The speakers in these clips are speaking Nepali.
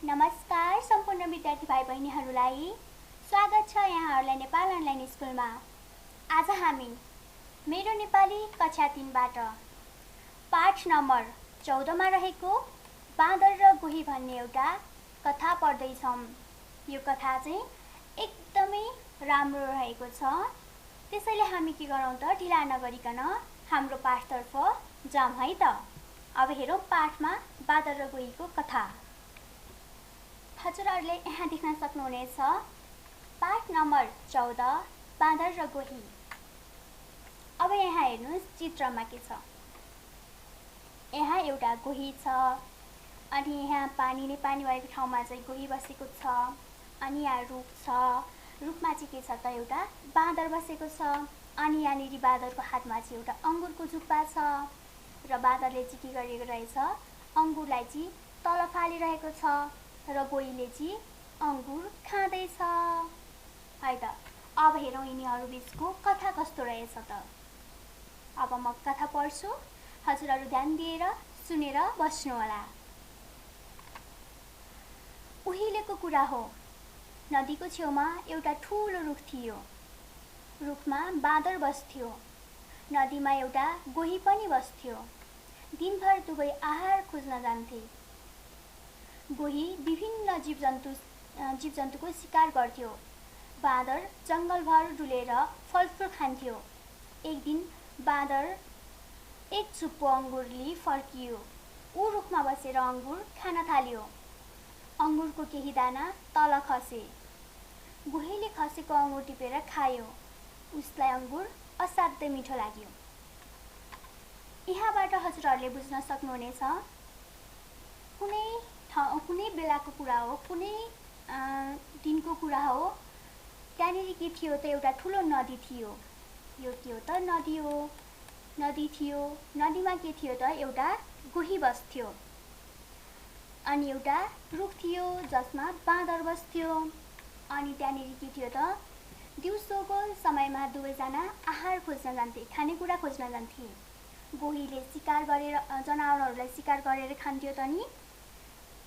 नमस्कार सम्पूर्ण विद्यार्थी भाइ बहिनीहरूलाई स्वागत छ यहाँहरूलाई नेपाल अनलाइन स्कुलमा। आज हामी मेरो नेपाली कक्षा 3 बाट पाठ नम्बर 14 मा रहेको बाँदर र गोही भन्ने एउटा कथा पढ्दै छौं। यो कथा चाहिँ एकदमै राम्रो रहेको छ। त्यसैले हामी के गरौँ त ढिला नगरिकन हाम्रो पाठतर्फ जाऊँ है त। अब हेरौँ पाठमा बाँदर र गोहीको कथा। हजुरहरूले यहाँ देख्न सक्नुहुनेछ पाठ नम्बर 14 बाँदर र गोही। अब यहाँ हेर्नुस् चित्रमा के छ। यहाँ एउटा गोही छ अनि यहाँ पानी भएको ठाउँमा चाहिँ गोही बसेको छ। अनि यहाँ रुख छ, रुखमा चाहिँ के छ त एउटा बाँदर बसेको छ। अनि यहाँनिर बाँदरको हातमा चाहिँ एउटा अंगुरको जुप्पा छ र बाँदरले चाहिँ के गरेको रहेछ अंगुरलाई चाहिँ तल फालिरहेको छ र गोहीले चाहिँ अंगुर खाँदैछ है त। अब हेरौँ यिनीहरू बीचको कथा कस्तो रहेछ त। अब म कथा पढ्छु, हजुरहरू ध्यान दिएर सुनेर बस्नु होला। उहिलेको कुरा हो, नदीको छेउमा एउटा ठूलो रुख थियो। रुखमा बाँदर बस्थ्यो, नदीमा एउटा गोही पनि बस्थ्यो। दिनभर दुवै आहार खोज्न जान्थे। गोही विभिन्न जीवजन्तुको शिकार गर्थ्यो। बाँदर जंगलभर डुलेर फलफुल खान्थ्यो। एक दिन बाँदर एक चुप्पो अंगुर लिई फर्कियो। ऊ रुखमा बसेर अंगुर खान थाल्यो। अंगुरको केही दाना तल खसे। गोहीले खसेको अंगुर टिपेर खायो। उसलाई अंगुर असाध्यै मिठो लाग्यो। यहाँबाट हजुरहरूले बुझ्न सक्नुहुनेछ कुनै बेलाको कुरा हो, कुनै दिनको कुरा हो। त्यहाँनिर के थियो त एउटा ठुलो नदी थियो। यो के हो त नदी हो। नदी थियो, नदीमा के थियो त एउटा गोही बस्थ्यो। अनि एउटा रुख थियो जसमा बाँदर बस्थ्यो। अनि त्यहाँनिर के थियो त दिउँसोको समयमा दुवैजना आहार खोज्न जान्थे, खानेकुरा खोज्न जान्थे। गोहीले शिकार गरेर जनावरहरूलाई शिकार गरेर खान्थ्यो त नि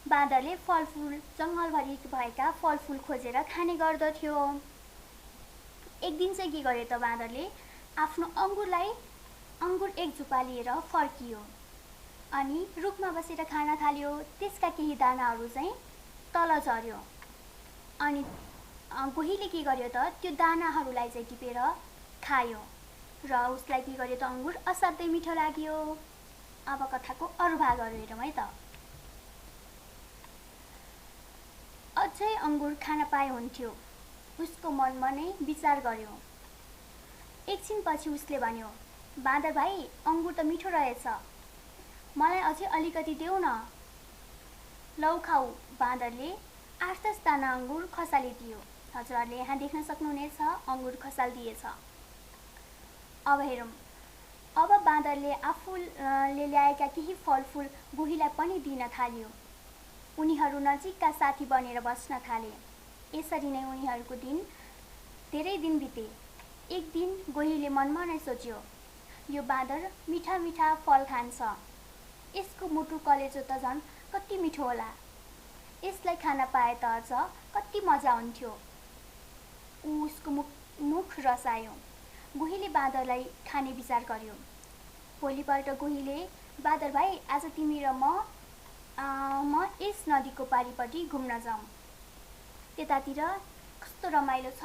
बाँदरले फलफुल जंगलभरि भएका फलफुल खोजेर खाने गर्दथ्यो। एक दिन चाहिँ के गर्यो त बाँदरले आफ्नो अंगुर एक जुप्पा लिएर फर्कियो अनि रुखमा बसेर खान थाल्यो। त्यसका केही दानाहरू चाहिँ तल झर्यो अनि गोहीले के गर्यो त त्यो दानाहरूलाई चाहिँ टिपेर खायो र उसलाई के गर्यो त अंगुर असाध्यै मिठो लाग्यो। अब कथाको अरु भागहरू हेरौँ है त। अझै अंगुर खान पाए हुन्थ्यो, उसको मनमा नै विचार गर्यो। एकछिनपछि उसले भन्यो, बाँदर भाइ अंगुर त मिठो रहेछ, मलाई अझै अलिकति देऊ न। लौ खाऊ। बाँदरले 8-10 दाना अंगुर खसालिदियो। हजुरहरूले यहाँ देख्न सक्नुहुनेछ अंगुर खसालिदिएछ। अब हेरौँ। अब बाँदरले आफूले ल्याएका केही फलफुल गोहीलाई पनि दिन थाल्यो। उनीहरू नजिकका साथी बनेर बस्न थाले। यसरी नै उनीहरूको धेरै दिन बिते। एक दिन गोहीले मनमा नै सोच्यो, यो बाँदर मिठा मिठा फल खान्छ, यसको मुटु कलेजो त झन् कति मिठो होला, यसलाई खान पाए त अझ कति मजा हुन्थ्यो। उसको मुख रसायो। गोहीले बाँदरलाई खाने विचार गर्यो। भोलिपल्ट गोहीले, बाँदर भाइ आज तिमी र म यस नदीको पारीपट्टि घुम्न जाउँ, त्यतातिर कस्तो रमाइलो छ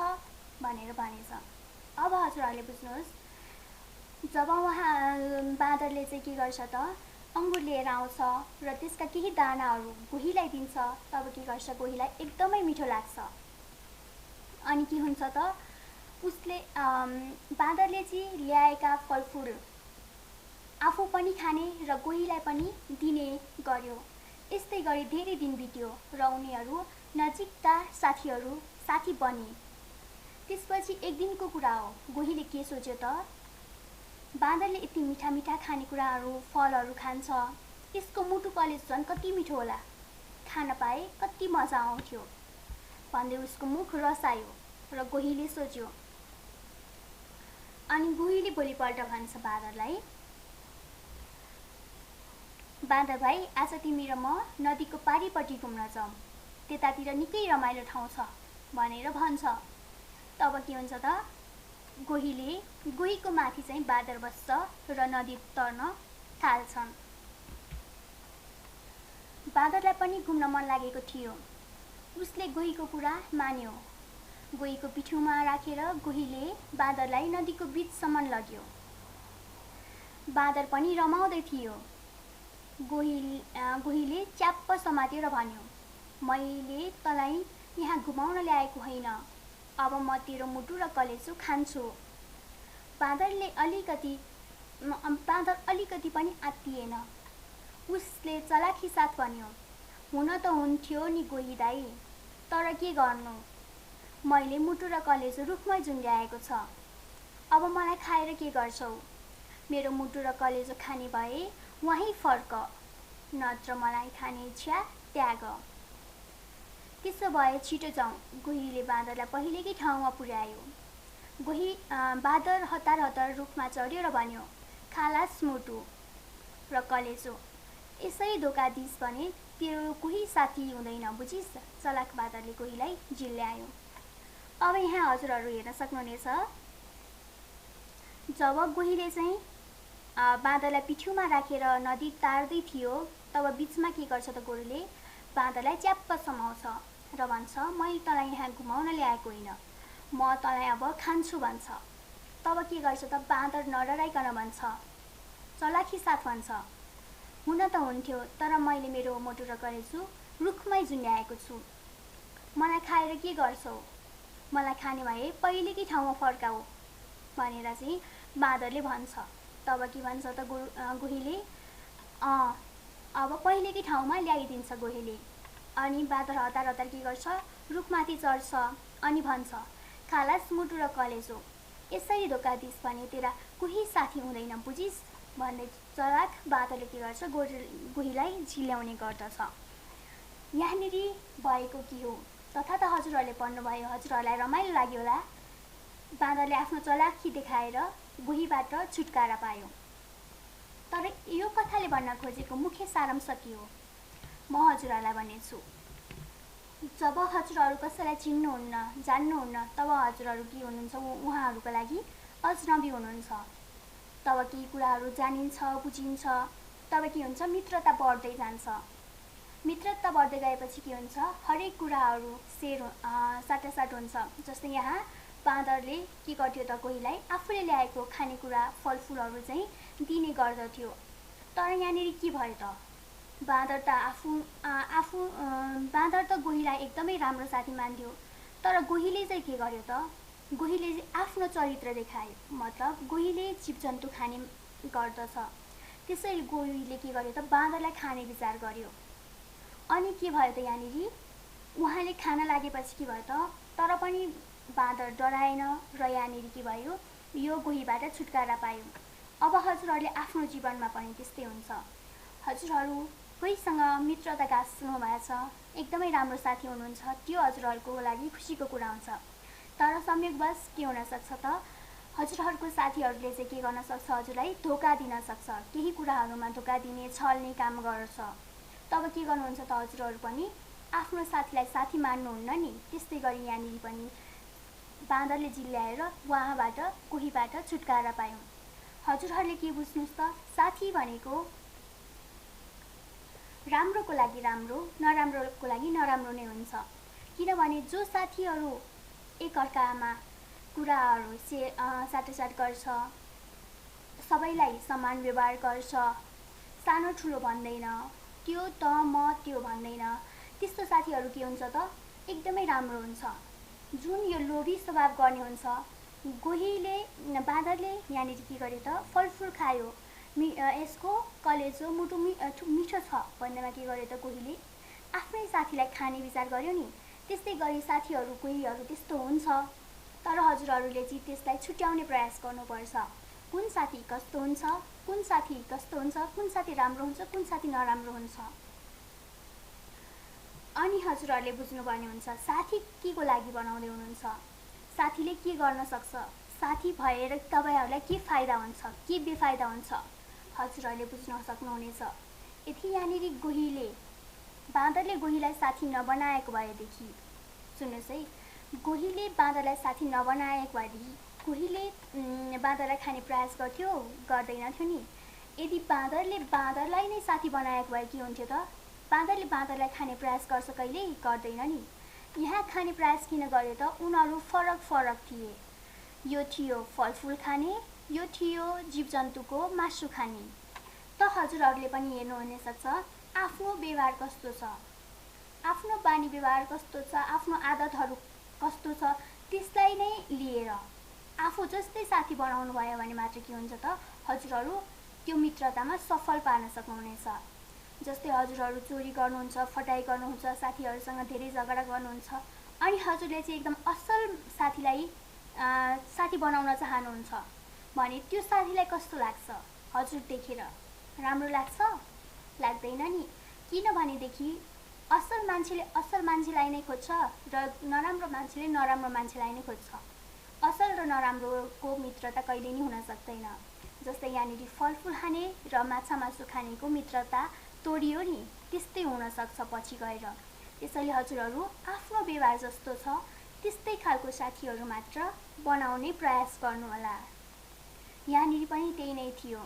भनेर भनेछ। अब हजुरहरूले बुझ्नुहोस्, जब बाँदरले चाहिँ के गर्छ त अंगुर लिएर आउँछ र त्यसका केही दानाहरू गोहीलाई दिन्छ, तब के गर्छ गोहीलाई एकदमै मिठो लाग्छ। अनि के हुन्छ त उसले बाँदरले चाहिँ ल्याएका फलफुल आफू पनि खाने र गोहीलाई पनि दिने गर्यो। यस्तै गरी धेरै दिन बित्यो र उनीहरू नजिकका साथी बने। त्यसपछि एक दिनको कुरा हो, गोहीले के सोच्यो त बाँदरले यति मिठा मिठा खानेकुराहरू फलहरू खान्छ, यसको मुटु कलेज झन् कति मिठो होला, खान पाए कति मजा आउँथ्यो भन्दै उसको मुख रसायो र गोहीले सोच्यो। अनि गोहीले भोलिपल्ट भन्छ बाँदरलाई, बाँदर भाइ आज तिमी र म नदीको पारीपट्टि घुम्न जाउँ, त्यतातिर निकै रमाइलो ठाउँ छ भनेर भन्छ। तब के हुन्छ त, गोहीको माथि चाहिँ बाँदर बस्छ र नदी तर्न थाल्छन्। बाँदरलाई पनि घुम्न मन लागेको थियो। उसले गोहीको कुरा मान्यो। गोहीको पिठ्युमा राखेर गोहीले बाँदरलाई नदीको बीचसम्म लग्यो। बाँदर पनि रमाउँदै थियो। गोहीले च्याप्प समात्यो र भन्यो, मैले तँलाई यहाँ घुमाउन ल्याएको होइन, अब म तेरो मुटु र कलेजो खान्छु। बाँदर अलिकति पनि आत्तिएन। उसले चलाखी साथ भन्यो, हुन त हुन्थ्यो नि गोही दाई, तर के गर्नु, मैले मुटु र कलेजो रुखमै झुन्ड्याएको छ। अब मलाई खाएर के गर्छौ? मेरो मुटु र कलेजो खाने भए वहीँ फर्क, नत्र मलाई खाने इच्छा त्याग। त्यसो भए छिटो जाउँ, गोहीले बाँदरलाई पहिलेकै ठाउँमा पुर्यायो। बाँदर हतार हतार रुखमा चढ्यो र भन्यो, खालास मुटु र कलेजो, यसै धोका दिस भने तेरो कोही साथी हुँदैन, बुझिस्? चलाक बाँदरले गोहीलाई जिल्ल्यायो। अब यहाँ हजुरहरू हेर्न सक्नुहुनेछ, जब गोहीले चाहिँ बाँदरलाई पिठ्युमा राखेर नदी तार्दै थियो, तब बिचमा के गर्छ त, गोहीले बाँदरलाई च्याप्प समाउँछ र भन्छ, मैले तँलाई यहाँ घुमाउन ल्याएको होइन, म तँलाई अब खान्छु भन्छ। तब के गर्छ त, बाँदर नडराइकन भन्छ, चलाखी साथ भन्छ, हुन त हुन्थ्यो, तर मैले मेरो मुटु र कलेजो रुखमै झुन्ड्याएको छु। मलाई खाएर के गर्छौ? मलाई खाने भए पहिलेकै ठाउँमा फर्काऊ भनेर चाहिँ बाँदरले भन्छ। तब के भन्छ त गोहीले, अब पहिलेकै ठाउँमा ल्याइदिन्छ गोहीले। अनि बाँदर हतार हतार के गर्छ, रुखमाथि चढ्छ अनि भन्छ, खालास मुटु र कलेजो, यसरी धोका दिस भने तेरा कोही साथी हुँदैन, बुझिस्? भन्दै चलाक बाँदरले के गर्छ, गोहीलाई झिल्याउने गर्दछ। यहाँनिर भएको के हो तथा त हजुरहरूले पढ्नुभयो, हजुरहरूलाई रमाइलो लाग्यो होला। बाँदरले आफ्नो चलाखी देखाएर गोहीबाट छुटकारा पायो। तर यो कथाले भन्न खोजेको मुख्य सारांश के हो, म हजुरहरूलाई भन्नेछु। जब हजुरहरू कसैलाई चिन्नुहुन्न, जान्नुहुन्न, तब हजुरहरू के हुनुहुन्छ, उहाँहरूको लागि अजनबी हुनुहुन्छ। तब केही कुराहरू जानिन्छ, बुझिन्छ, तब के हुन्छ, मित्रता बढ्दै जान्छ। मित्रता बढ्दै गएपछि के हुन्छ, हरेक कुराहरू साटासाट हुन्छ। जस्तै यहाँ बाँदरले के गर्थ्यो त, गोहीलाई आफूले ल्याएको खानेकुरा फलफुलहरू चाहिँ दिने गर्दथ्यो। तर यहाँनिर के भयो त, बाँदर त गोहीलाई एकदमै राम्रो साथी मान्थ्यो, तर गोहीले चाहिँ के गर्यो त, गोहीले आफ्नो चरित्र देखायो, मतलब गोहीले जीवजन्तु खाने गर्दछ। त्यसैले गोहीले के गर्यो त, बाँदरलाई खाने विचार गर्यो। अनि के भयो त, यहाँनिर उहाँले खान लागेपछि के भयो त, तर पनि बाँदर डराएन र यहाँनिर के भयो, यो गोहीबाट छुटकारा पायो। अब हजुरहरूले आफ्नो जीवनमा पनि त्यस्तै हुन्छ। हजुरहरू कोहीसँग मित्रता गाँच्नु भएको छ, एकदमै राम्रो साथी हुनुहुन्छ, त्यो हजुरहरूको लागि खुसीको कुरा हुन्छ। तर संयोगवश के हुनसक्छ त, हजुरहरूको साथीहरूले चाहिँ के गर्न सक्छ, हजुरलाई धोका दिन सक्छ, केही कुराहरूमा धोका दिने, छल्ने काम गर्छ। तब के गर्नुहुन्छ त, हजुरहरू पनि आफ्नो साथीलाई साथी मान्नुहुन्न नि। त्यस्तै गरी यहाँनिर पनि बाँदरले जिल्ल्याएर उहाँबाट गोहीबाट छुटकारा पायौँ। हजुरहरूले के बुझ्नुहोस् त, साथी भनेको राम्रोको लागि राम्रो, नराम्रोको लागि नराम्रो नै हुन्छ। किनभने जो साथीहरू एकअर्कामा कुराहरू साटासाट गर्छ, सबैलाई समान व्यवहार गर्छ, सानो ठुलो भन्दैन, त्यो त म त्यो भन्दैन, त्यस्तो साथीहरू के हुन्छ त, एकदमै राम्रो हुन्छ। जुन यो लोभी स्वभाव गर्ने हुन्छ, बाँदरले यहाँनिर के गर्यो त, फलफुल खायो, यसको कलेजो मुटु मिठो छ भन्नेमा के गर्यो त, गोहीले आफ्नै साथीलाई खाने विचार गर्यो नि। त्यस्तै गरी साथीहरू कोहीहरू त्यस्तो हुन्छ, तर हजुरहरूले चाहिँ त्यसलाई छुट्याउने प्रयास गर्नुपर्छ। कुन साथी कस्तो हुन्छ, कुन साथी कस्तो हुन्छ, कुन साथी राम्रो हुन्छ, कुन साथी नराम्रो हुन्छ। अनि हजुरहरूले बुझ्नुपर्ने हुन्छ, साथी के को लागि बनाउँदै हुनुहुन्छ, साथीले के गर्न सक्छ, साथी भएर तपाईँहरूलाई के फाइदा हुन्छ, के बेफाइदा हुन्छ, हजुरहरूले बुझ्न सक्नुहुनेछ। यदि यहाँनिर गोहीले बाँदरले गोहीलाई साथी नबनाएको भएदेखि, सुन्नुहोस् है, गोहीले बाँदरलाई साथी नबनाएको भएदेखि गोहीले बाँदरलाई खाने प्रयास गर्थ्यो, गर्दैनथ्यो नि। यदि बाँदरले बाँदरलाई नै साथी बनाएको भए के हुन्थ्यो त? बाँदरले बाँदरलाई खाने प्रयास गर्छ कहिले? गर्दैन नि। यहाँ खाने प्रयास किन गर्यो त? उनीहरू फरक फरक थिए। यो थियो फलफुल खाने, यो थियो जीवजन्तुको मासु खाने। त हजुरहरूले पनि हेर्नु हुन सक्छ आफ्नो व्यवहार कस्तो छ, आफ्नो बानी व्यवहार कस्तो छ, आफ्नो आदतहरू कस्तो छ, त्यसलाई नै लिएर आफू जस्तै साथी बनाउनु भयो भने मात्र के हुन्छ त? हजुरहरू त्यो मित्रतामा सफल पार्न सक्नुहुनेछ। जस्तै हजुरहरू चोरी गर्नुहुन्छ, फटाइ गर्नुहुन्छ, साथीहरूसँग धेरै झगडा गर्नुहुन्छ, अनि हजुरले चाहिँ एकदम असल साथीलाई साथी बनाउन चाहनुहुन्छ भने त्यो साथीलाई कस्तो लाग्छ? हजुर देखेर राम्रो लाग्छ? लाग्दैन नि। किनभनेदेखि असल मान्छेले असल मान्छेलाई नै खोज्छ र नराम्रो मान्छेले नराम्रो मान्छेलाई नै खोज्छ। असल र नराम्रोको मित्रता कहिले नि हुन सक्दैन। जस्तै यहाँनिर फलफुल खाने र माछा मासु खानेको मित्रता तोडियो नि, त्यस्तै हुन सक्छ पछि गएर। त्यसैले हजुरहरू आफ्नो व्यवहार जस्तो छ त्यस्तै खालको साथीहरू मात्र बनाउने प्रयास गर्नुहोला। यहाँनिर पनि त्यही नै थियो।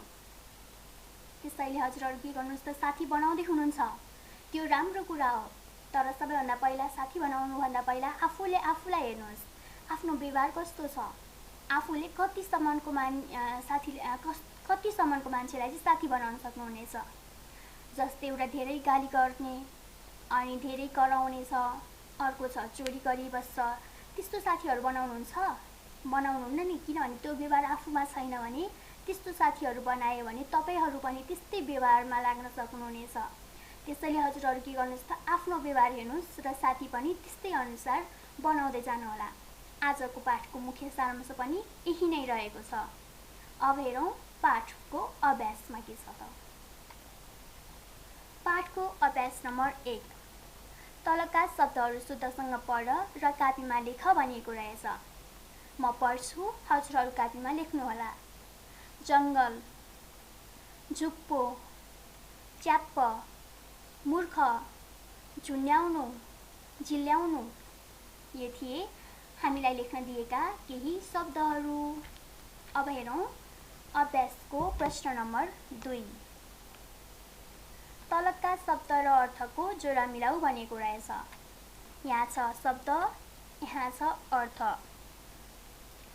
त्यसैले हजुरहरू के गर्नुहोस् त? साथी बनाउँदै हुनुहुन्छ, त्यो राम्रो कुरा हो। तर सबैभन्दा पहिला साथी बनाउनुभन्दा पहिला आफूले आफूलाई हेर्नुहोस्, आफ्नो व्यवहार कस्तो छ, आफूले कतिसम्मको मान्छेलाई चाहिँ साथी बनाउन सक्नुहुनेछ। जस्तै एउटा धेरै गाली गर्ने अनि धेरै कराउने छ, अर्को छ चोरी गरिबस्छ, त्यस्तो साथीहरू बनाउनुहुन्छ? बनाउनुहुन्न नि। किनभने त्यो व्यवहार आफूमा छैन भने त्यस्तो साथीहरू बनायो भने तपाईँहरू पनि त्यस्तै व्यवहारमा लाग्न सक्नुहुनेछ। त्यसैले हजुरहरू के गर्नुहोस् त? आफ्नो व्यवहार हेर्नुहोस् र साथी पनि त्यस्तै अनुसार बनाउँदै जानुहोला। आजको पाठको मुख्य सारांश पनि यही नै रहेको छ। अब हेरौँ पाठको अभ्यासमा के छ त। पाठको अभ्यास नम्बर 1, तलका शब्दहरू शुद्धसँग पढ र कापीमा लेख भनिएको रहेछ। म पढ्छु, हजुरहरू कापीमा लेख्नुहोला। जङ्गल, झुप्पो, च्याप्प, मूर्ख, झुन्ड्याउनु, झिल्याउनु, ये थिए हामीलाई लेख्न दिएका केही शब्दहरू। अब हेरौँ अभ्यासको प्रश्न नम्बर 2, तलका शब्द र अर्थको जोडा मिलाऊ भनेको रहेछ। यहाँ छ शब्द, यहाँ छ अर्थ।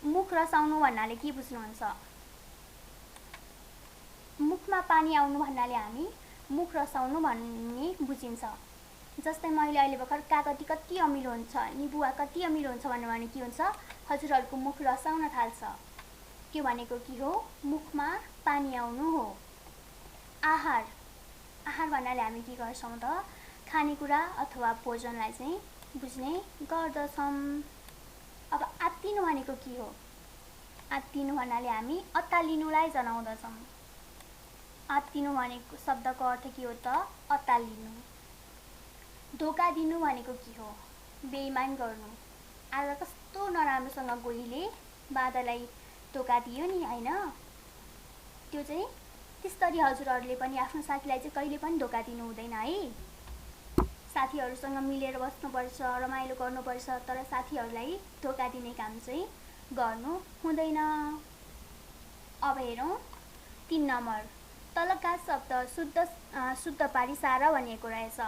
मुख रसाउनु भन्नाले के बुझ्नुहुन्छ? मुखमा पानी आउनु भन्नाले हामी मुख रसाउनु भन्ने बुझिन्छ। जस्तै मैले अहिले भर्खर कागती कति अमिलो हुन्छ, निबुवा कति अमिलो हुन्छ भने के हुन्छ? हजुरहरूको मुख रसाउन थाल्छ। त्यो भनेको के हो? मुखमा पानी आउनु हो। आहार, आहार भन्नाले हामी के गर्छौँ त? खानेकुरा अथवा भोजनलाई चाहिँ बुझ्ने गर्दछौँ। अब आत्तिनु भनेको के हो? आत्तिनु भन्नाले हामी अत्तालिनुलाई जनाउँदछौँ। आत्तिनु भनेको शब्दको अर्थ के हो त? अत्तालिनु। धोका दिनु भनेको के हो? बेइमान गर्नु। आज कस्तो नराम्रोसँग गोहीले बाँदरलाई धोका दियो नि, होइन? त्यो चाहिँ त्यसरी हजुरहरूले पनि आफ्नो साथीलाई चाहिँ कहिले पनि धोका दिनु हुँदैन है। साथीहरूसँग मिलेर बस्नुपर्छ, रमाइलो गर्नुपर्छ, तर साथीहरूलाई धोका दिने काम चाहिँ गर्नु हुँदैन। अब हेरौँ 3 नम्बर, तलका शब्द शुद्ध पारी सार भनिएको रहेछ।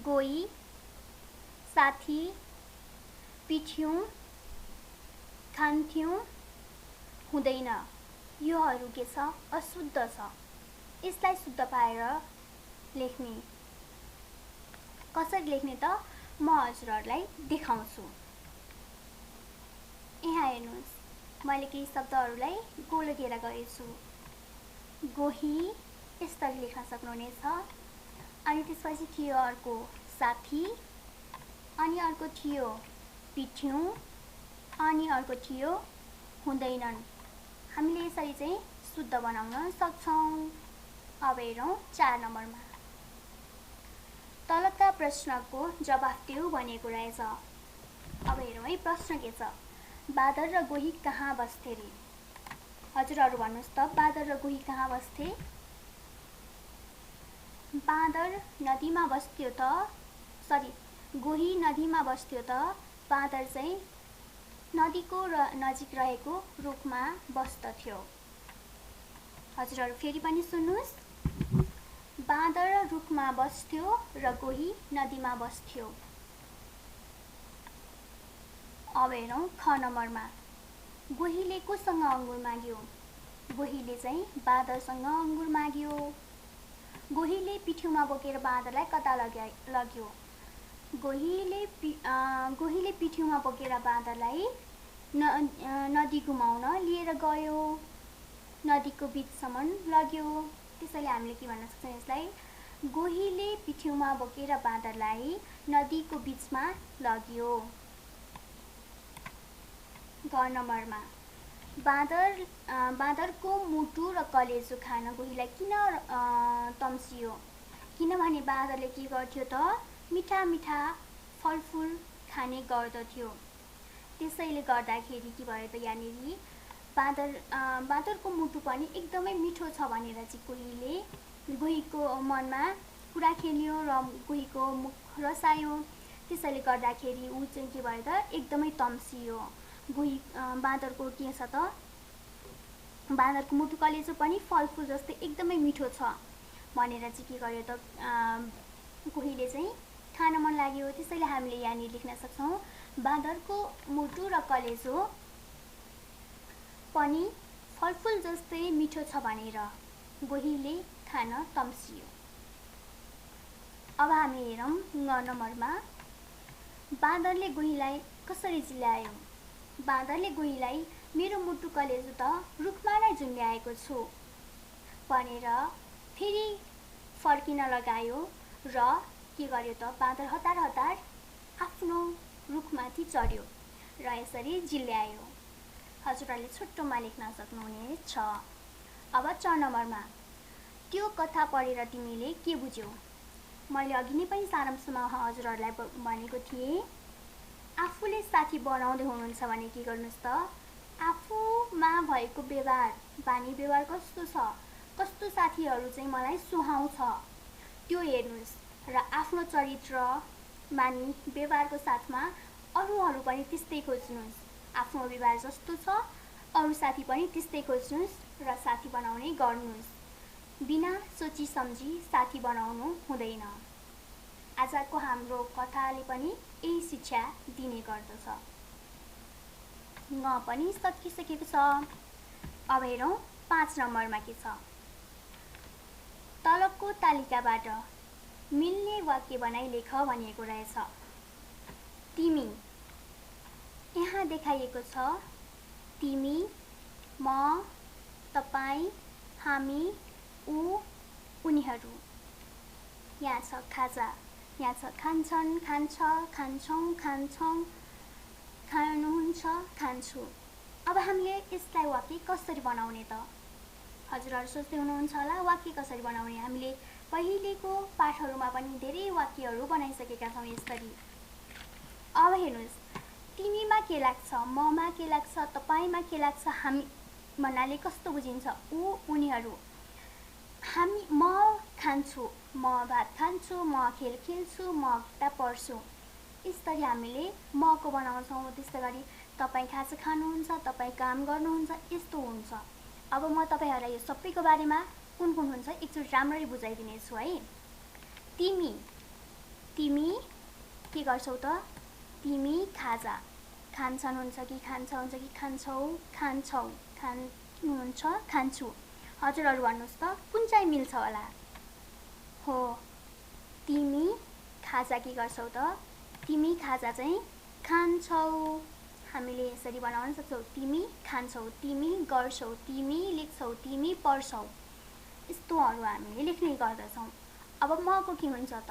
गोही, साथी, पिठ्यौँ, खान्थ्यौँ, हुँदैन, योहरू के छ? अशुद्ध छ। यसलाई शुद्ध पारेर लेख्ने। कसरी लेख्ने त? म हजुरहरूलाई देखाउँछु। यहाँ हेर्नुहोस्, मैले केही शब्दहरूलाई गोलो घेरा गरेछु। गोही यसरी लेख्न सक्नुहुनेछ। अनि त्यसपछि थियो अर्को साथी, अनि अर्को थियो पिठ्यौँ, अनि अर्को थियो हुँदैनन्। हामीले यसरी चाहिँ शुद्ध बनाउन सक्छौँ। अब हेरौँ 4 नम्बरमा, तलका प्रश्नको जवाफ देऊ भनेको रहेछ। अब हेरौँ है प्रश्न के छ? बाँदर र गोही कहाँ बस्थे रे? हजुरहरू भन्नुहोस् त, बाँदर र गोही कहाँ बस्थे? बाँदर नदीमा बस्थ्यो त गोही नदीमा बस्थ्यो त बाँदर चाहिँ नदीको नजिक रहेको रुखमा बस्दथ्यो। हजुरहरू फेरि पनि सुन्नुहोस्। बाँदर रुखमा बस्थ्यो र गोही नदीमा बस्थ्यो। अब हेरौँ ख नम्बरमा। गोहीले कोसँग अङ्गुर माग्यो? गोहीले चाहिँ बाँदरसँग अङ्गुर माग्यो। गोहीले पिठ्युमा बोकेर बाँदरलाई कता लग्यो? गोहीले पिठ्युमा बोकेर बाँदरलाई नदी घुमाउन लिएर गयो। नदीको बिचसम्म लग्यो। त्यसैले हामीले के भन्न सक्छौँ यसलाई? गोहीले पिठ्युमा बोकेर बाँदरलाई नदीको बिचमा लग्यो। ग नम्बरमा। बाँदरको मुटु र कलेजो खान गोहीलाई किन तम्सियो? किनभने बाँदरले के गर्थ्यो त मिठा मिठा फलफुल खाने गर्दथ्यो। त्यसैले गर्दाखेरि के भयो त यहाँनिर बाँदरको मुटु पनि एकदमै मिठो छ भनेर चाहिँ गोहीको मनमा कुरा खेल्यो र गोहीको मुख रसायो। त्यसैले गर्दाखेरि ऊ चाहिँ के भयो त एकदमै तम्सियो। बाँदरको के छ त बाँदरको मुटु कलेजो पनि फलफुल जस्तै एकदमै मिठो छ भनेर चाहिँ के गर्यो त गोहीले चाहिँ खान मन लाग्यो। त्यसैले हामीले यहाँनिर लेख्न सक्छौँ बाँदरको मुटु र कलेजो पनि फलफुल जस्तै मिठो छ भनेर गोहीले खान तम्सियो। अब हामी हेरौँ ङ नम्बरमा। बाँदरले गोहीलाई कसरी जिल्यायो? बाँदरले गोहीलाई मेरो मुटु कलेजो त रुखमा नै झुन्ड्याएको छु भनेर फेरि फर्किन लगायो र के गर्यो त बाँदर हतार हतार आफ्नो रुखमाथि चढ्यो र यसरी जिल्यायो। हजुरहरूले छोटोमा लेख्न सक्नुहुनेछ। अब च नम्बरमा। त्यो कथा पढेर तिमीले के बुझ्यौ? मैले अघि नै पनि सारांशमा हजुरहरूलाई भनेको थिएँ आफूले साथी बनाउँदै हुनुहुन्छ भने के गर्नुहोस् त आफूमा भएको व्यवहार बानी व्यवहार कस्तो छ, कस्तो साथीहरू चाहिँ मलाई सुहाउँछ त्यो हेर्नुहोस् र आफ्नो चरित्र बानी व्यवहारको साथमा अरूहरू पनि त्यस्तै खोज्नुहोस्। आफ्नो व्यवहार जस्तो छ अरू साथी पनि त्यस्तै खोज्नुहोस् र साथी बनाउने गर्नुहोस्। बिना सोची सम्झी साथी बनाउनु हुँदैन। आजको हाम्रो कथाले पनि यही शिक्षा दिने गर्दछ। न पनि सकिसकेको छ। अब हेरौँ 5 नम्बरमा के छ। तलको तालिकाबाट मिल्ने वाक्य बनाई लेख भनिएको रहेछ। तिमी यहाँ देखाइएको छ तिमी, म, तपाईँ, हामी, ऊ, उनीहरू। यहाँ छ खाजा, यहाँ छ खान्छन्, खान्छ, खान्छौँ, खान्छौँ, खानुहुन्छ, खान्छु। अब हामीले यसलाई वाक्य कसरी बनाउने त? हजुरहरू सोच्दै हुनुहुन्छ होला वाक्य कसरी बनाउने। हामीले पहिलेको पाठहरूमा पनि धेरै वाक्यहरू बनाइसकेका छौँ यसरी। अब हेर्नुहोस् तिमीमा के लाग्छ, ममा के लाग्छ, तपाईँमा के लाग्छ, हामी भन्नाले कस्तो बुझिन्छ ऊ, उनीहरू। म खान्छु, म भात खान्छु, म खेल खेल्छु, म किताब पढ्छु। यसरी हामीले मको बनाउँछौँ। त्यस्तै गरी तपाईँ खाजा खानुहुन्छ, तपाईँ काम गर्नुहुन्छ, यस्तो हुन्छ। अब म तपाईँहरूलाई यो सबैको बारेमा कुन कुन हुन्छ एकचोटि राम्ररी बुझाइदिनेछु है। तिमी के गर्छौ त? तिमी खाजा खान्छन् हुन्छ कि खान्छ हुन्छ कि खान्छौ, खान्छौ, खानुहुन्छ, खान्छु। हजुरहरू भन्नुहोस् त कुन चाहिँ मिल्छ होला? हो, तिमी खाजा के गर्छौ त? तिमी खाजा चाहिँ खान्छौ। हामीले यसरी बनाउन सक्छौँ तिमी खान्छौ, तिमी गर्छौ, तिमी लेख्छौ, तिमी पढ्छौ। यस्तोहरू हामीले लेख्ने गर्दछौँ। अब मको के हुन्छ त?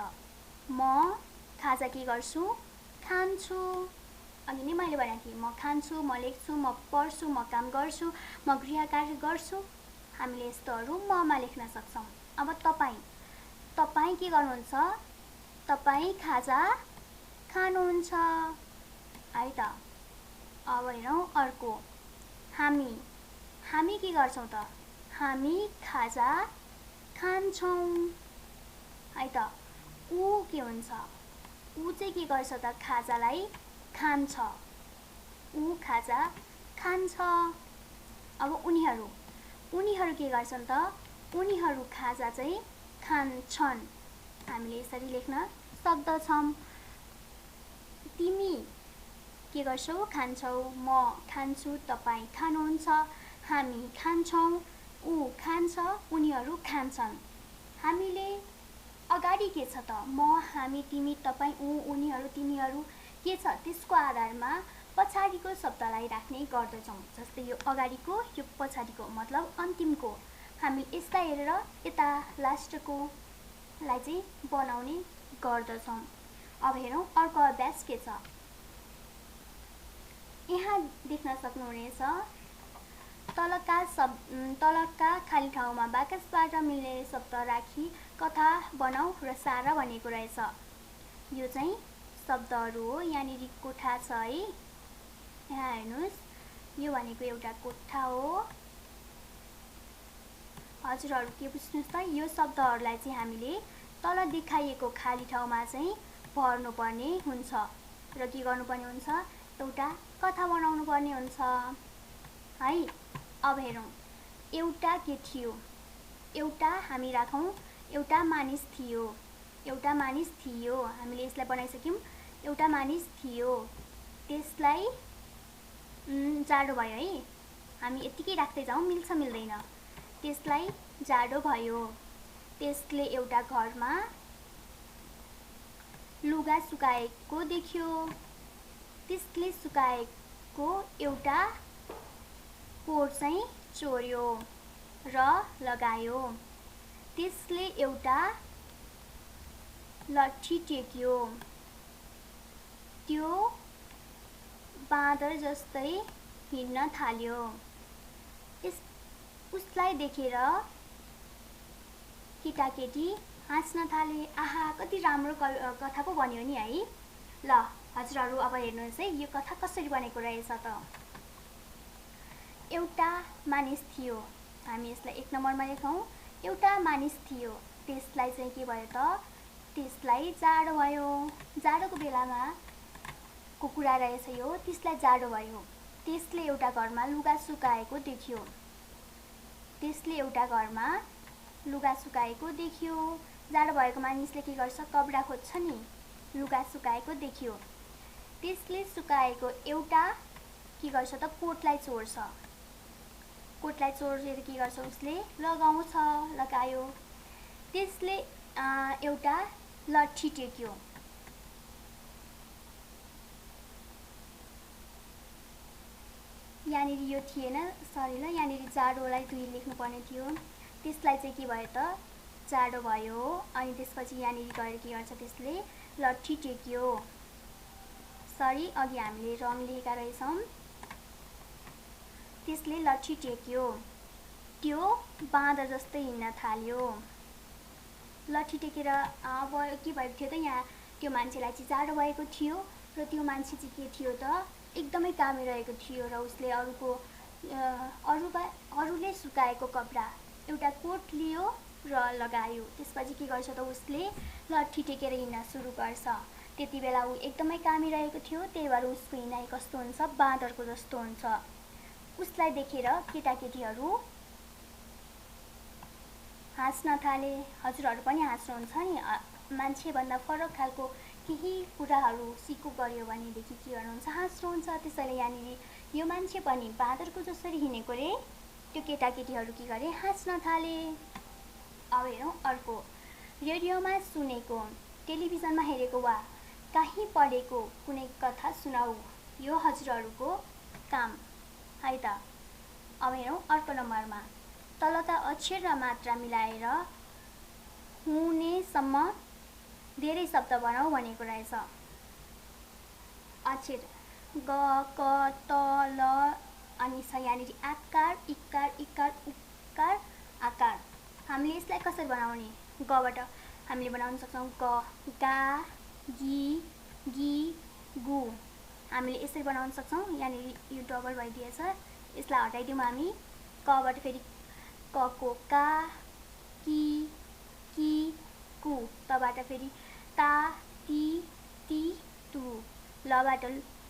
म खाजा के गर्छु? खान्छु। अघि नै मैले भनेको थिएँ म खान्छु, म लेख्छु, म पढ्छु, म काम गर्छु, म गृह कार्य गर्छु। हामीले यस्तोहरू ममा लेख्न सक्छौँ। अब तपाईँ के गर्नुहुन्छ? तपाईँ खाजा खानुहुन्छ है त। अब हेरौँ अर्को हामी के गर्छौँ त? हामी खाजा खान्छौँ। है त। ऊ के हुन्छ, ऊ चाहिँ के गर्छ त खाजालाई खान्छ, ऊ खाजा खान्छ। अब उनीहरू के गर्छन् त, उनीहरू खाजा चाहिँ खान्छन्। हामीले यसरी लेख्न सक्दछौँ। तिमी के गर्छौ, खान्छौ, म खान्छु, तपाईँ खानुहुन्छ, हामी खान्छौँ, ऊ खान्छ, उनीहरू खान्छन्। हामीले अगाडि के छ त, म, हामी, तिमी, तपाईँ, ऊ, उनीहरू, तिनीहरू के छ त्यसको आधारमा पछाडिको शब्दलाई राख्ने गर्दछौँ। जस्तै यो अगाडिको, यो पछाडिको मतलब अन्तिमको। हामी यसलाई हेरेर यता लास्टकोलाई चाहिँ बनाउने गर्दछौँ। अब हेरौँ अर्को अभ्यास के छ। यहाँ देख्न सक्नुहुनेछ, तलका खाली ठाउँमा बाकसबाट मिल्ने शब्द राखी कथा बनाऊ र सारा भनेको रहेछ। यो चाहिँ शब्दहरू हो। यहाँनिर कोठा छ है, यहाँ हेर्नुहोस्, यो भनेको एउटा कोठा हो। हजुरहरू के बुझ्नुहोस् त, यो शब्दहरूलाई चाहिँ हामीले तल देखाइएको खाली ठाउँमा चाहिँ भर्नुपर्ने हुन्छ र के गर्नुपर्ने हुन्छ, एउटा कथा बनाउनु पर्ने हुन्छ है। अब हेरौँ, एउटा के थियो, एउटा हामी राखौँ, एउटा मानिस थियो, एउटा मानिस थियो। हामीले यसलाई बनाइसक्यौँ, एउटा मानिस थियो, त्यसलाई जाडो भयो है। हामी यतिकै राख्दै जाउँ, मिल्छ मिल्दैन। त्यसलाई जाडो भयो, त्यसले एउटा घरमा लुगा सुकाएको देख्यो, त्यसले सुकाएको एउटा कोट चाहिँ चोर्यो र लगायो, त्यसले एउटा लट्ठी टेक्यो, त्यो बाँदर जस्तै हिँड्न थाल्यो, उसलाई देखेर केटाकेटी हाँस्न थाले। आहा, कति राम्रो कथा पो बन्यो नि है। ल हजुरहरू अब हेर्नुहोस् है, यो कथा कसरी बनेको रहेछ त। एउटा मानिस थियो, हामी यसलाई 1 नम्बरमा लेखौँ। एउटा मानिस थियो, त्यसलाई चाहिँ के भयो त, त्यसलाई जाडो भयो। जाडोको बेलामा को कुरा रहेछ यो, त्यसलाई जाडो भयो। त्यसले एउटा घरमा लुगा सुकाएको देख्यो, त्यसले एउटा घरमा लुगा सुकाएको देख्यो। जाडो भएको मानिसले के गर्छ, कपडा खोज्छ नि, लुगा सुकाएको देख्यो। त्यसले सुकाएको एउटा के गर्छ त, कोटलाई चोर्छ, कोटलाई चोरेर के गर्छ, उसले लगाउँछ, लगायो। त्यसले एउटा लट्ठी टेक्यो, यहाँनिर यो थिएन, सरी ल, यहाँनिर जाडोलाई 2 लेख्नुपर्ने थियो। त्यसलाई चाहिँ के भयो त, जाडो भयो। अनि त्यसपछि यहाँनिर गएर के गर्छ, त्यसले लट्ठी टेक्यो, सरी अघि हामीले रङ लेखेका रहेछौँ। त्यसले लट्ठी टेक्यो, त्यो बाँदर जस्तै हिँड्न थाल्यो। लट्ठी टेकेर अब के भएको थियो त, यहाँ त्यो मान्छेलाई चाहिँ जाडो भएको थियो र त्यो मान्छे चाहिँ के थियो त, एकदमै कामिरहेको थियो र उसले अरूले सुकाएको कपडा एउटा कोट लियो र लगायो। त्यसपछि के गर्छ त, उसले लट्ठी टेकेर हिँड्न सुरु गर्छ। त्यति बेला ऊ एकदमै कामिरहेको थियो, त्यही भएर उसको हिँडाइ कस्तो हुन्छ, बाँदरको जस्तो हुन्छ। उसलाई देखेर केटाकेटीहरू हाँस्न थाले। हजुरहरू पनि हाँस्नुहुन्छ नि, मान्छेभन्दा फरक खालको केही कुराहरू सिको गर्यो भनेदेखि के गर्नुहुन्छ, हाँस्नुहुन्छ। त्यसैले यहाँनिर यो मान्छे पनि बाँदरको जसरी हिँडेको रे, त्यो केटाकेटीहरू के गरे, हाँस्न थाले। अब हेरौँ अर्को, रेडियोमा सुनेको, टेलिभिजनमा हेरेको वा कहीँ पढेको कुनै कथा सुनाऊ। यो हजुरहरूको काम है त। अब हेरौँ अर्को नम्बरमा, तलका अक्षर र मात्रा मिलाएर हुनेसम्म धेरै शब्द बनाऊ भनेको रहेछ। अक्षर ग, क, त, ल अनि छ यहाँनिर आकार, इकार, इकार, उकार, आकार। हामीले यसलाई कसरी बनाउने, गबाट हामीले बनाउन सक्छौँ ग, गा, गी, गी, गु। हामीले यसरी बनाउन सक्छौँ। यहाँनिर यो डबल भइदिएछ, यसलाई हटाइदिउँ हामी। कबाट फेरि क को का, की, कु, तबाट फेरि ता, ती, ती, तु, लबाट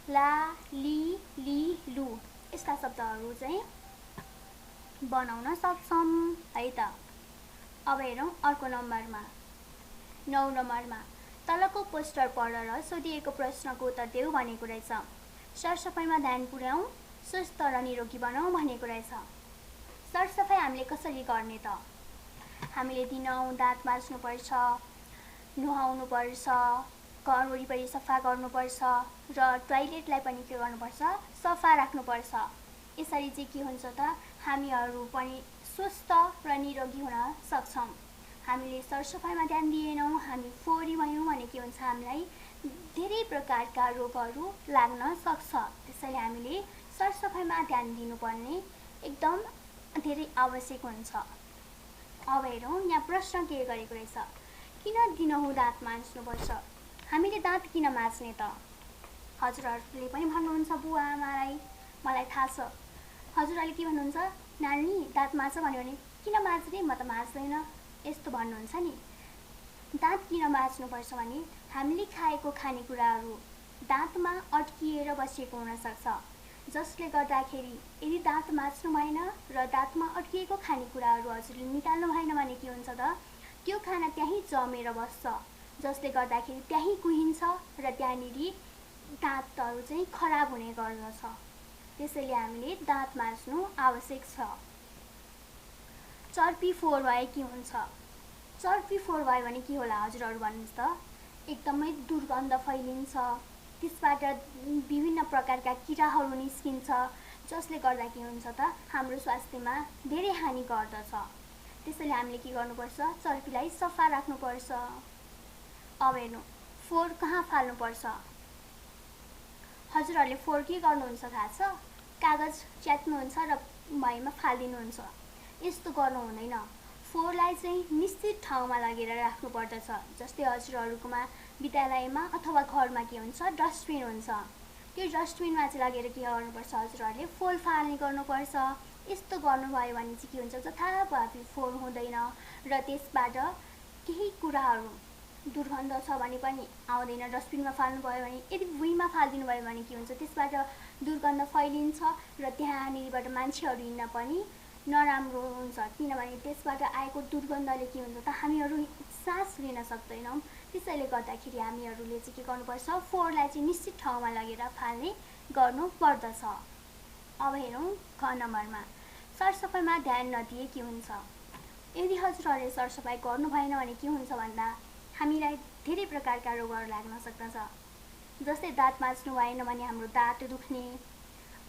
ला, ली, ली, लु, यस्ता शब्दहरू चाहिँ बनाउन सक्छौँ है त। अब हेरौँ अर्को नम्बरमा 9 नम्बरमा तलको पोस्टर पढेर सोधिएको प्रश्नको उत्तर देऊ भनेको रहेछ। सरसफाइमा ध्यान पुर्याउँ, स्वस्थ र निरोगी बनाऊ भनेको रहेछ। सरसफाइ हामीले कसरी गर्ने त? हामीले दिनहुँ दाँत माझ्नुपर्छ, नुहाउनुपर्छ, घर वरिपरि सफा गर्नुपर्छ र टोयलेटलाई पनि के गर्नुपर्छ? सफा राख्नुपर्छ। यसरी चाहिँ के हुन्छ त? हामीहरू पनि स्वस्थ र निरोगी हुन सक्छौँ। हामीले सरसफाइमा ध्यान दिएनौँ, हामी फोहोरी भयौँ भने के हुन्छ? हामीलाई धेरै प्रकारका रोगहरू लाग्न सक्छ। त्यसैले हामीले सरसफाइमा ध्यान दिनुपर्ने एकदम धेरै आवश्यक हुन्छ। अब हेरौँ यहाँ प्रश्न के गरेको रहेछ, किन दिनहुँ दाँत माझ्नुपर्छ? हामीले दाँत किन माझ्ने त? हजुरहरूले पनि भन्नुहुन्छ बुवा आमालाई, मलाई थाहा छ। हजुरहरूले के भन्नुहुन्छ? नानी दाँत माझ भन्यो भने किन माझ्ने? म त माझ्दैन यस्तो भन्नुहुन्छ नि। दाँत किन माझ्नुपर्छ भने हामीले खाएको खानेकुराहरू दाँतमा अड्किएर बसेको हुनसक्छ, जसले गर्दाखेरि यदि दाँत माझ्नु भएन र दाँतमा अड्किएको खानेकुराहरू हजुरले निकाल्नु भएन भने के हुन्छ त? त्यो खाना त्यहीँ जमेर बस्छ, जसले गर्दाखेरि त्यहीँ कुहिन्छ र त्यहाँनिर दाँतहरू चाहिँ खराब हुने गर्दछ। त्यसैले हामीले दाँत माझ्नु आवश्यक छ। चर्पी फोहोर भए के हुन्छ? चर्पी फोहोर भयो भने के होला हजुरहरू भन्नुहोस् त? एकदमै दुर्गन्ध फैलिन्छ, त्यसबाट विभिन्न प्रकारका किराहरू निस्किन्छ, जसले गर्दा के हुन्छ त? हाम्रो स्वास्थ्यमा धेरै हानि गर्दछ। त्यसैले हामीले के गर्नुपर्छ? चर्पीलाई सफा राख्नुपर्छ। अब हेर्नु फोहोर कहाँ फाल्नुपर्छ? हजुरहरूले फोहोर के गर्नुहुन्छ थाहा छ? कागज च्यात्नुहुन्छ र भएमा फालिदिनुहुन्छ। यस्तो गर्नु हुँदैन। फोहोरलाई चाहिँ निश्चित ठाउँमा लगेर राख्नुपर्दछ। जस्तै हजुरहरूकोमा विद्यालयमा अथवा घरमा के हुन्छ? डस्टबिन हुन्छ। त्यो डस्टबिनमा चाहिँ लगेर के गर्नुपर्छ? हजुरहरूले फोहोर फाल्ने गर्नुपर्छ। यस्तो गर्नुभयो भने चाहिँ के हुन्छ? जथाभावी फोहोर हुँदैन र त्यसबाट केही कुराहरू दुर्गन्ध छ भने पनि आउँदैन। डस्टबिनमा फाल्नुभयो भने, यदि भुइँमा फालिदिनु भयो भने के हुन्छ? त्यसबाट दुर्गन्ध फैलिन्छ र त्यहाँनिरबाट मान्छेहरू हिँड्न पनि नराम्रो हुन्छ, किनभने त्यसबाट आएको दुर्गन्धले के हुन्छ त? हामीहरू सास लिन सक्दैनौँ। त्यसैले गर्दाखेरि हामीहरूले चाहिँ के गर्नुपर्छ? फोहोरलाई चाहिँ निश्चित ठाउँमा लगेर फाल्ने गर्नुपर्दछ। अब हेरौँ ख नम्बरमा सरसफाइमा ध्यान नदिए के हुन्छ? यदि हजुरहरूले सरसफाइ गर्नु भएन भने के हुन्छ भन्दा हामीलाई धेरै प्रकारका रोगहरू लाग्न सक्दछ। जस्तै दाँत माझ्नु भएन भने हाम्रो दाँत दुख्ने,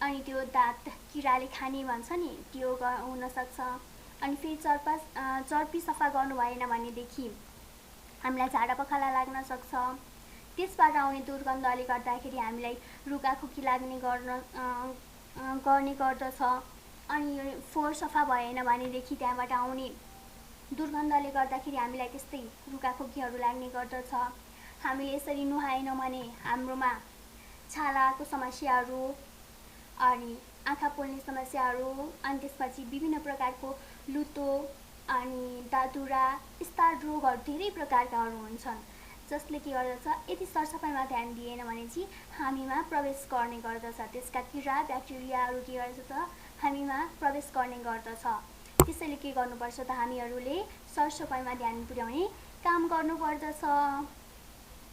अनि त्यो दाँत किराले खाने भन्छ नि, त्यो हुनसक्छ। अनि फेरि चर्पी सफा गर्नु भएन भनेदेखि हामीलाई झाडा पखाला लाग्न सक्छ। त्यसबाट आउने दुर्गन्धले गर्दाखेरि हामीलाई रुगाखोकी लाग्ने गर्ने गर्दछ। अनि फोहोर सफा भएन भनेदेखि त्यहाँबाट आउने दुर्गन्धले गर्दाखेरि हामीलाई त्यस्तै रुगाखोकीहरू लाग्ने गर्दछ। हामीले यसरी नुहाएनौँ भने हाम्रोमा छालाको समस्याहरू, अनि आँखा पोल्ने समस्याहरू, अनि त्यसपछि विभिन्न प्रकारको लुतो अनि दादुरा, यस्ता रोगहरू धेरै प्रकारकाहरू हुन्छन्, जसले के गर्दछ? यदि सरसफाइमा ध्यान दिएन भने चाहिँ हामीमा प्रवेश गर्ने गर्दछ। त्यसका किरा ब्याक्टेरियाहरू के गर्दछ त? हामीमा प्रवेश गर्ने गर्दछ। त्यसैले के गर्नुपर्छ त? हामीहरूले सरसफाइमा ध्यान पुर्याउने काम गर्नुपर्दछ।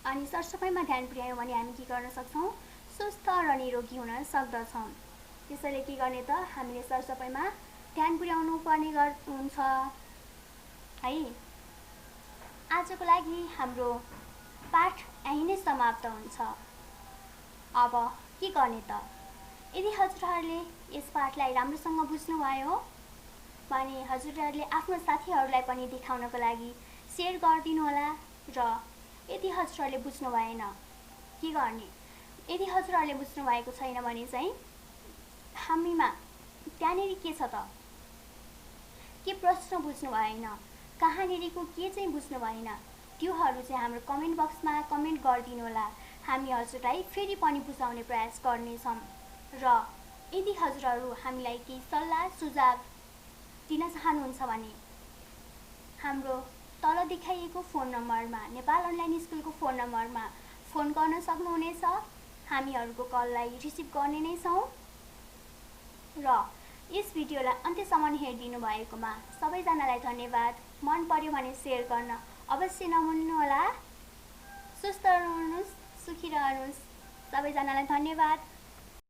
अनि सरसफाइमा ध्यान पुर्यायौँ भने हामी के गर्न सक्छौँ? स्वस्थ र निरोगी हुन सक्दछौँ। त्यसैले के गर्ने त? हामीले सरसफाइमा ध्यान पुर्याउनु पर्ने हुन्छ है। आजको लागि हाम्रो पाठ यहीँ नै समाप्त हुन्छ। अब के गर्ने त? यदि हजुरहरूले यस पाठलाई राम्रोसँग बुझ्नुभयो भने हजुरहरूले आफ्नो साथीहरूलाई पनि देखाउनको लागि सेयर गरिदिनु होला। र यदि हजुरहरूले बुझ्नु भएन के गर्ने? यदि हजुरहरूले बुझ्नु भएको छैन भने चाहिँ हामीमा त्यहाँनिर के छ त? के प्रश्न बुझ्नु भएन, कहाँनिरको के चाहिँ बुझ्नु भएन, त्योहरू चाहिँ हाम्रो कमेन्ट बक्समा कमेन्ट गरिदिनु होला। हामी हजुरलाई फेरि पनि बुझाउने प्रयास गर्नेछौँ। र यदि हजुरहरू हामीलाई केही सल्लाह सुझाव दिन चाहनुहुन्छ भने हाम्रो तल देखाइएको फोन नम्बरमा नेपाल अनलाइन स्कुलको फोन नम्बरमा फोन गर्न सक्नुहुनेछ। हामीहरूको कललाई रिसिभ गर्ने नै छौँ। र यस भिडियोलाई अन्त्यसम्म हेरिदिनु भएकोमा सबैजनालाई धन्यवाद। मन पर्यो भने सेयर गर्न अवश्य नभुल्नुहोला। सुस्त रहनुहोस्, सुखी रहनुहोस्। सबैजनालाई धन्यवाद।